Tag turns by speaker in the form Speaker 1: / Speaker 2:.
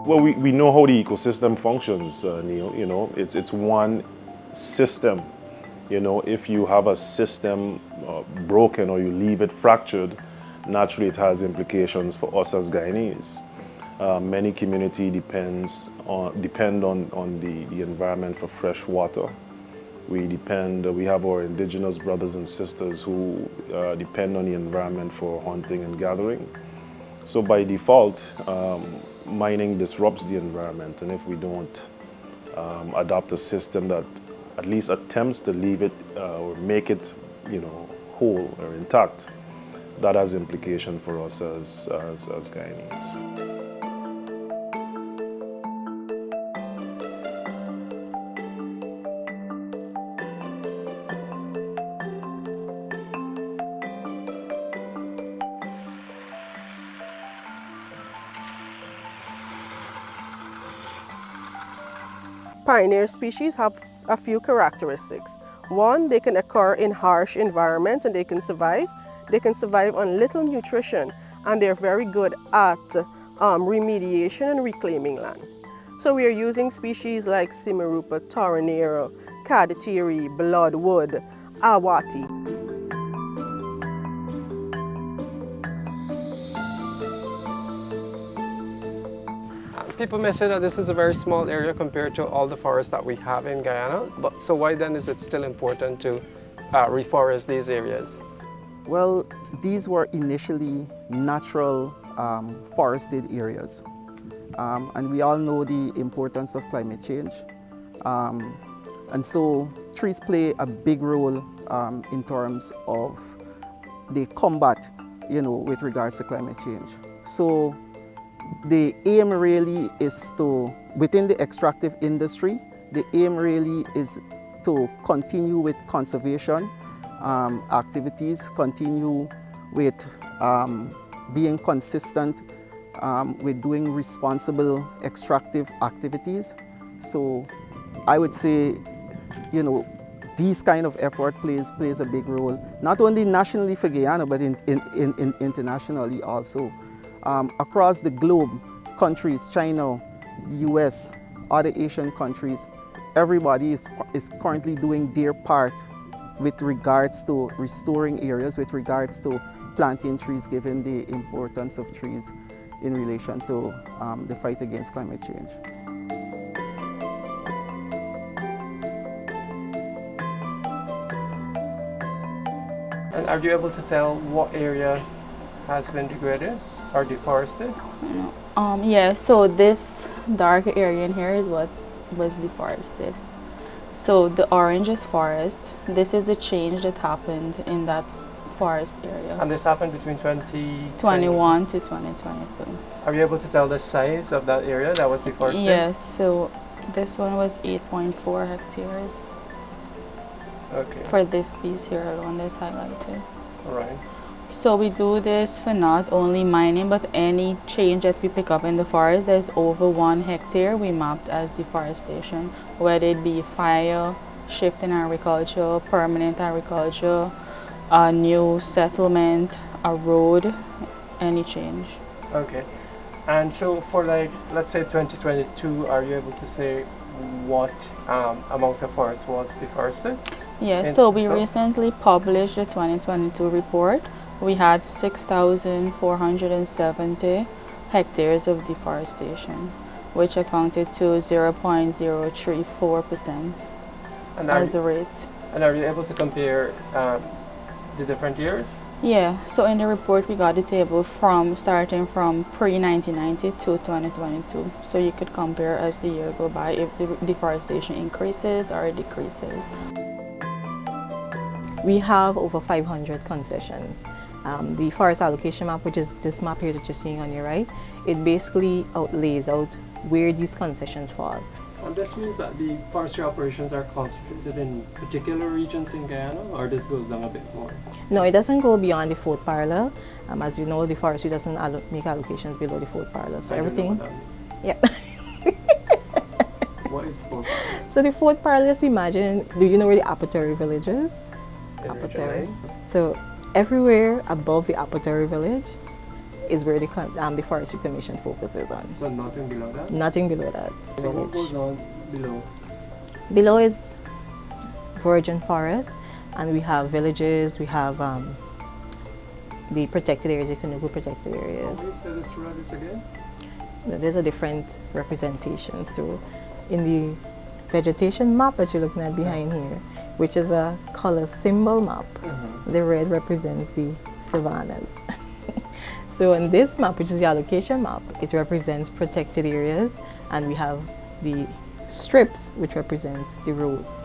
Speaker 1: Well, we know how the ecosystem functions, Neil. You know, it's one system. You know, if you have a system broken or you leave it fractured, naturally it has implications for us as Guyanese. Many community depend on the environment for fresh water. We have our indigenous brothers and sisters who depend on the environment for hunting and gathering. So by default, mining disrupts the environment, and if we don't adopt a system that at least attempts to leave it or make it, you know, whole or intact, that has implication for us as Guyanese.
Speaker 2: Pioneer species have a few characteristics. One, they can occur in harsh environments and they can survive. They can survive on little nutrition, and they're very good at remediation and reclaiming land. So we are using species like Simarupa, Toronero, Kaditiri, Bloodwood, Awati.
Speaker 3: People may say that this is a very small area compared to all the forests that we have in Guyana, but so why then is it still important to reforest these areas?
Speaker 4: Well, these were initially natural forested areas, and we all know the importance of climate change, and so trees play a big role in terms of the combat, you know, with regards to climate change. So the aim really is to, within the extractive industry, the aim really is to continue with conservation activities, continue with being consistent with doing responsible extractive activities. So I would say, you know, these kind of effort plays a big role, not only nationally for Guyana, but internationally also. Across the globe, countries, China, US, other Asian countries, everybody is currently doing their part with regards to restoring areas, with regards to planting trees, given the importance of trees in relation to the fight against climate change.
Speaker 3: And are you able to tell what area has been degraded or deforested?
Speaker 5: Yeah, so this dark area in here is what was deforested. So the orange is forest. This is the change that happened in that forest area.
Speaker 3: And this happened between
Speaker 5: 2021 to 2022.
Speaker 3: Are you able to tell the size of that area that was deforested?
Speaker 5: Yes, so this one was 8.4 hectares.
Speaker 3: Okay.
Speaker 5: For this piece here alone that's highlighted.
Speaker 3: All right.
Speaker 5: So we do this for not only mining, but any change that we pick up in the forest that's over 1 hectare, we mapped as deforestation, whether it be fire, shift in agriculture, permanent agriculture, a new settlement, a road, any change.
Speaker 3: Okay. And so for, like, let's say 2022, are you able to say what amount of forest was deforested?
Speaker 5: Yes, so we recently published the 2022 report. We had 6,470 hectares of deforestation, which accounted to 0.034% as the rate.
Speaker 3: And are you able to compare the different years?
Speaker 5: Yeah, so in the report we got the table starting from pre-1990 to 2022. So you could compare as the year go by if the deforestation increases or decreases.
Speaker 6: We have over 500 concessions. The forest allocation map, which is this map here that you're seeing on your right, it basically lays out where these concessions fall.
Speaker 3: And this means that the forestry operations are concentrated in particular regions in Guyana, or this goes down a bit more?
Speaker 6: No, it doesn't go beyond the 4th parallel. As you know, the forestry doesn't make allocations below the 4th parallel. So everything. Yeah.
Speaker 3: What is 4th parallel?
Speaker 6: So the 4th parallel, just imagine, do you know where the Apatory village is? Apatory. So everywhere above the Apatory village is where the Forestry Commission focuses on.
Speaker 3: But nothing below that?
Speaker 6: Nothing below that.
Speaker 3: So what goes on below?
Speaker 6: Below is virgin forest, and we have villages, we have the protected areas, the Kanugu protected areas.
Speaker 3: Can you say this red is again?
Speaker 6: There's a different representation. So in the vegetation map that you're looking at behind here, which is a color symbol map, the red represents the savannas. So in this map, which is the allocation map, it represents protected areas, and we have the strips, which represents the roads.